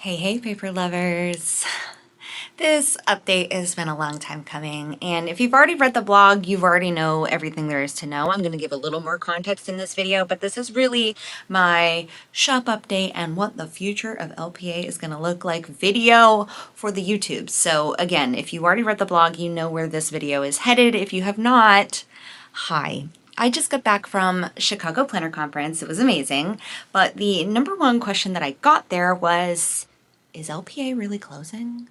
Hey, paper lovers. This update has been a long time coming, and if you've already read the blog, you've already know everything there is to know. I'm going to give a little more context in this video, but this is really my shop update and what the future of LPA is going to look like video for the YouTube. So again, if you already read the blog, you know where this video is headed. If you have not, hi. I just got back from Chicago Planner Conference. It was amazing, but the number one question that I got there was, is LPA really closing?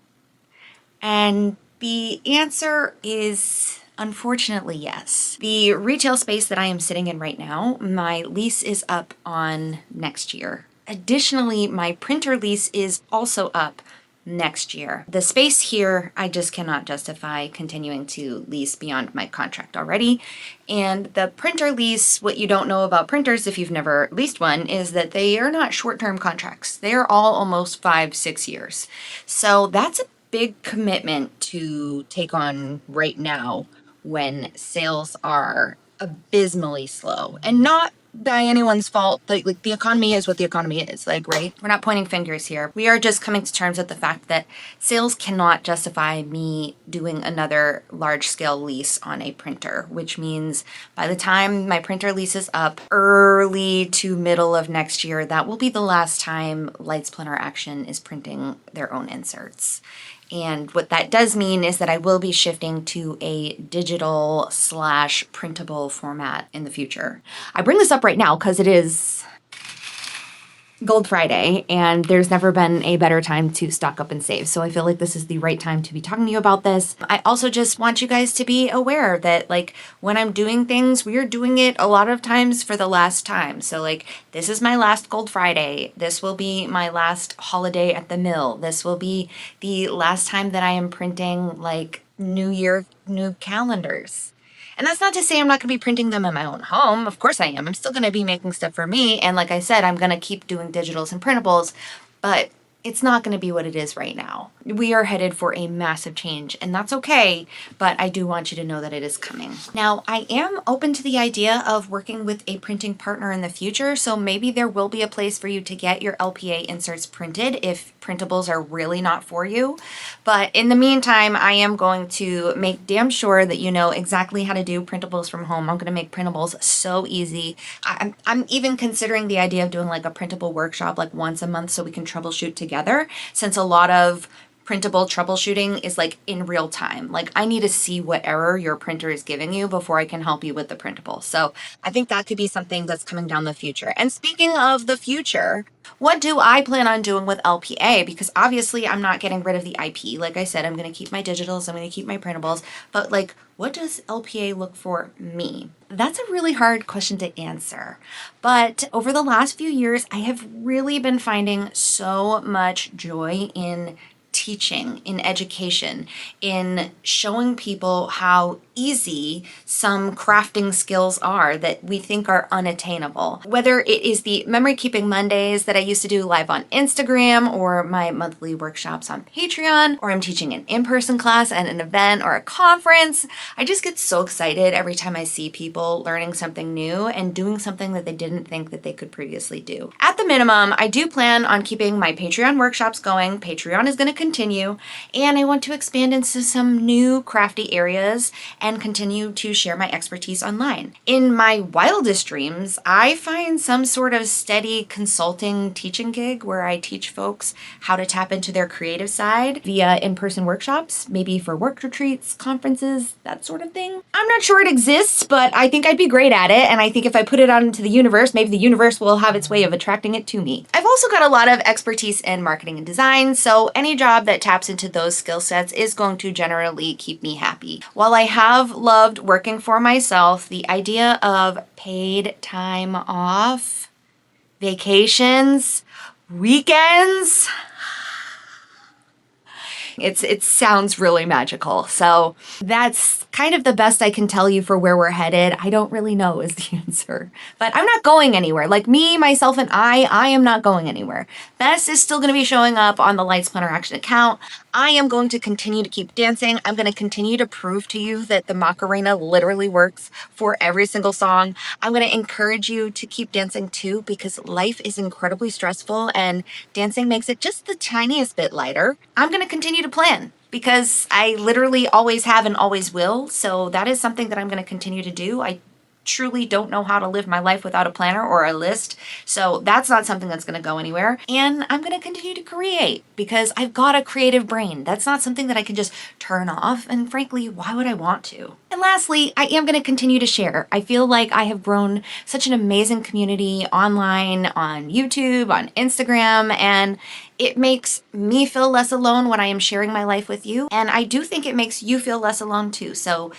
And the answer is unfortunately yes. The retail space that I am sitting in right now, my lease is up on next year. Additionally, my printer lease is also up next year. The space here, I just cannot justify continuing to lease beyond my contract already. And the printer lease, what you don't know about printers if you've never leased one, is that they are not short-term contracts. They are all almost 5-6 years. So that's a big commitment to take on right now when sales are abysmally slow, and not by anyone's fault. Like the economy is what the economy is, like, right? We're not pointing fingers here. We are just coming to terms with the fact that sales cannot justify me doing another large scale lease on a printer, which means by the time my printer lease is up early to middle of next year, that will be the last time Lights Planner Action is printing their own inserts. And what that does mean is that I will be shifting to a digital / printable format in the future. I bring this up right now because it is Gold Friday, and there's never been a better time to stock up and save. So I feel like this is the right time to be talking to you about this. I also just want you guys to be aware that, like, when I'm doing things, we are doing it a lot of times for the last time. So like, this is my last Gold Friday. This will be my last holiday at the mill. This will be the last time that I am printing like New Year, new calendars. And that's not to say I'm not going to be printing them in my own home. Of course I am. I'm still going to be making stuff for me. And like I said, I'm going to keep doing digitals and printables, but it's not going to be what it is right now. We are headed for a massive change, and that's okay, but I do want you to know that it is coming. Now, I am open to the idea of working with a printing partner in the future, so maybe there will be a place for you to get your LPA inserts printed if printables are really not for you. But in the meantime, I am going to make damn sure that you know exactly how to do printables from home. I'm going to make printables so easy. I'm even considering the idea of doing like a printable workshop like once a month so we can troubleshoot together, since a lot of printable troubleshooting is like in real time. Like, I need to see what error your printer is giving you before I can help you with the printable. So I think that could be something that's coming down the future. And speaking of the future, what do I plan on doing with LPA? Because obviously I'm not getting rid of the IP. Like I said, I'm going to keep my digitals, I'm going to keep my printables, but like, what does LPA look for me? That's a really hard question to answer. But over the last few years, I have really been finding so much joy in teaching, in education, in showing people how easy some crafting skills are that we think are unattainable. Whether it is the memory keeping Mondays that I used to do live on Instagram, or my monthly workshops on Patreon, or I'm teaching an in-person class at an event or a conference, I just get so excited every time I see people learning something new and doing something that they didn't think that they could previously do. At the minimum, I do plan on keeping my Patreon workshops going. Patreon is going to continue, and I want to expand into some new crafty areas and continue to share my expertise online. In my wildest dreams, I find some sort of steady consulting teaching gig where I teach folks how to tap into their creative side via in-person workshops, maybe for work retreats, conferences, that sort of thing. I'm not sure it exists, but I think I'd be great at it, and I think if I put it out into the universe, maybe the universe will have its way of attracting it to me. I've also got a lot of expertise in marketing and design, so any job that taps into those skill sets is going to generally keep me happy. While I have loved working for myself, the idea of paid time off, vacations, weekends, it sounds really magical. So that's kind of the best I can tell you for where we're headed. I don't really know is the answer. But I'm not going anywhere. Like me, myself, and I am not going anywhere. Bess is still going to be showing up on the Lights Planner Action account. I am going to continue to keep dancing. I'm going to continue to prove to you that the Macarena literally works for every single song. I'm going to encourage you to keep dancing too, because life is incredibly stressful and dancing makes it just the tiniest bit lighter. I'm going to continue to plan, because I literally always have and always will. So that is something that I'm going to continue to do. I truly don't know how to live my life without a planner or a list. So that's not something that's going to go anywhere. And I'm going to continue to create because I've got a creative brain. That's not something that I can just turn off. And frankly, why would I want to? And lastly, I am going to continue to share. I feel like I have grown such an amazing community online, on YouTube, on Instagram, and it makes me feel less alone when I am sharing my life with you. And I do think it makes you feel less alone too. So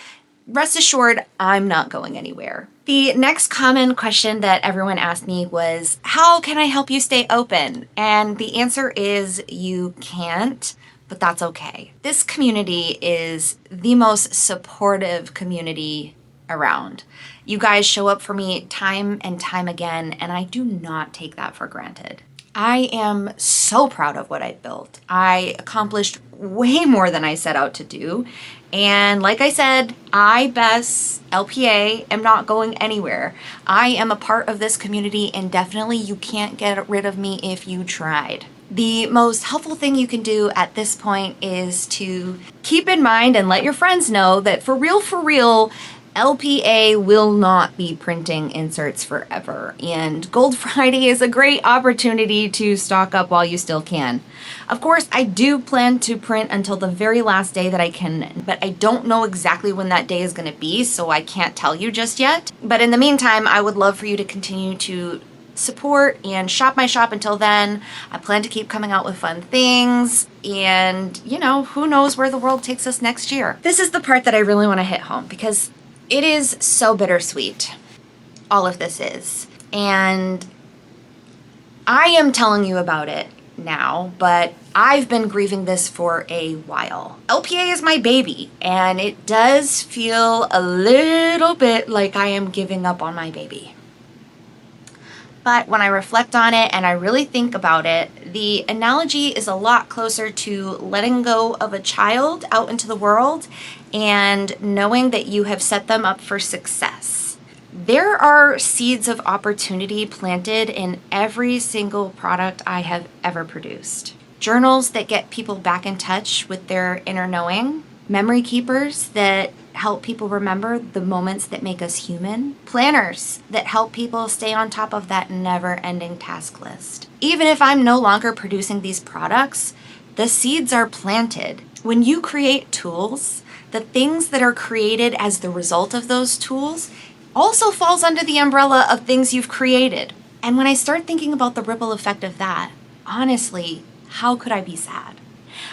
rest assured, I'm not going anywhere. The next common question that everyone asked me was, how can I help you stay open? And the answer is you can't, but that's okay. This community is the most supportive community around. You guys show up for me time and time again, and I do not take that for granted. I am so proud of what I built. I accomplished way more than I set out to do. And like I said, I, Bess, LPA, am not going anywhere. I am a part of this community, and definitely you can't get rid of me if you tried. The most helpful thing you can do at this point is to keep in mind and let your friends know that for real, LPA will not be printing inserts forever, and Gold Friday is a great opportunity to stock up while you still can. Of course, I do plan to print until the very last day that I can, but I don't know exactly when that day is going to be, so I can't tell you just yet. But in the meantime, I would love for you to continue to support and shop my shop until then. I plan to keep coming out with fun things, and who knows where the world takes us next year. This is the part that I really want to hit home because it is so bittersweet, all of this is. And I am telling you about it now, but I've been grieving this for a while. LPA is my baby, and it does feel a little bit like I am giving up on my baby. But when I reflect on it and I really think about it, the analogy is a lot closer to letting go of a child out into the world and knowing that you have set them up for success. There are seeds of opportunity planted in every single product I have ever produced. Journals that get people back in touch with their inner knowing, memory keepers that help people remember the moments that make us human, planners that help people stay on top of that never-ending task list. Even if I'm no longer producing these products, the seeds are planted. When you create tools, the things that are created as the result of those tools also falls under the umbrella of things you've created. And when I start thinking about the ripple effect of that, honestly, how could I be sad?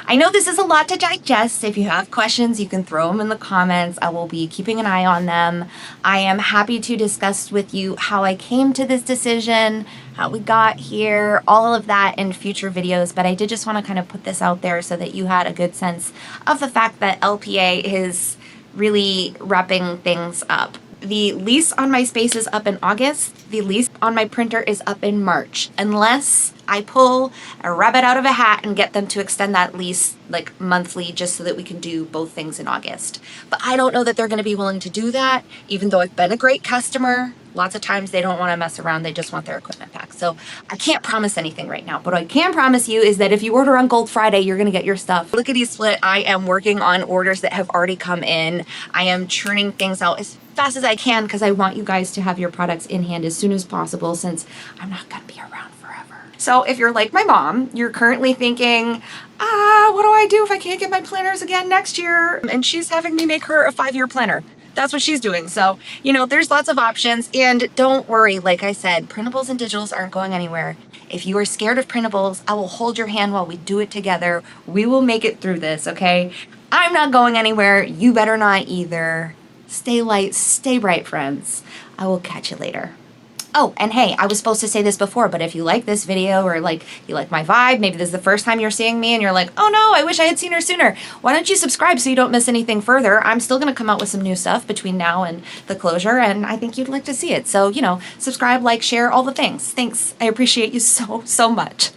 I know this is a lot to digest. If you have questions, you can throw them in the comments. I will be keeping an eye on them. I am happy to discuss with you how I came to this decision, how we got here, all of that in future videos. But I did just want to kind of put this out there so that you had a good sense of the fact that LPA is really wrapping things up. The lease on my space is up in August. The lease on my printer is up in March, unless I pull a rabbit out of a hat and get them to extend that lease like monthly just so that we can do both things in August. But I don't know that they're going to be willing to do that, even though I've been a great customer. Lots of times they don't want to mess around. They just want their equipment back. So I can't promise anything right now. But what I can promise you is that if you order on Gold Friday, you're going to get your stuff. Lickety split, I am working on orders that have already come in. I am churning things out as fast as I can because I want you guys to have your products in hand as soon as possible, since I'm not going to be around forever. So if you're like my mom, you're currently thinking, what do I do if I can't get my planners again next year? And she's having me make her a 5-year planner. That's what she's doing. So, there's lots of options, and don't worry. Like I said, printables and digitals aren't going anywhere. If you are scared of printables, I will hold your hand while we do it together. We will make it through this, okay? I'm not going anywhere. You better not either. Stay light, stay bright, friends. I will catch you later. Oh, and hey, I was supposed to say this before, but if you like this video or like you like my vibe, maybe this is the first time you're seeing me and you're like, oh no, I wish I had seen her sooner. Why don't you subscribe so you don't miss anything further? I'm still going to come out with some new stuff between now and the closure, and I think you'd like to see it. So, subscribe, like, share, all the things. Thanks. I appreciate you so, so much.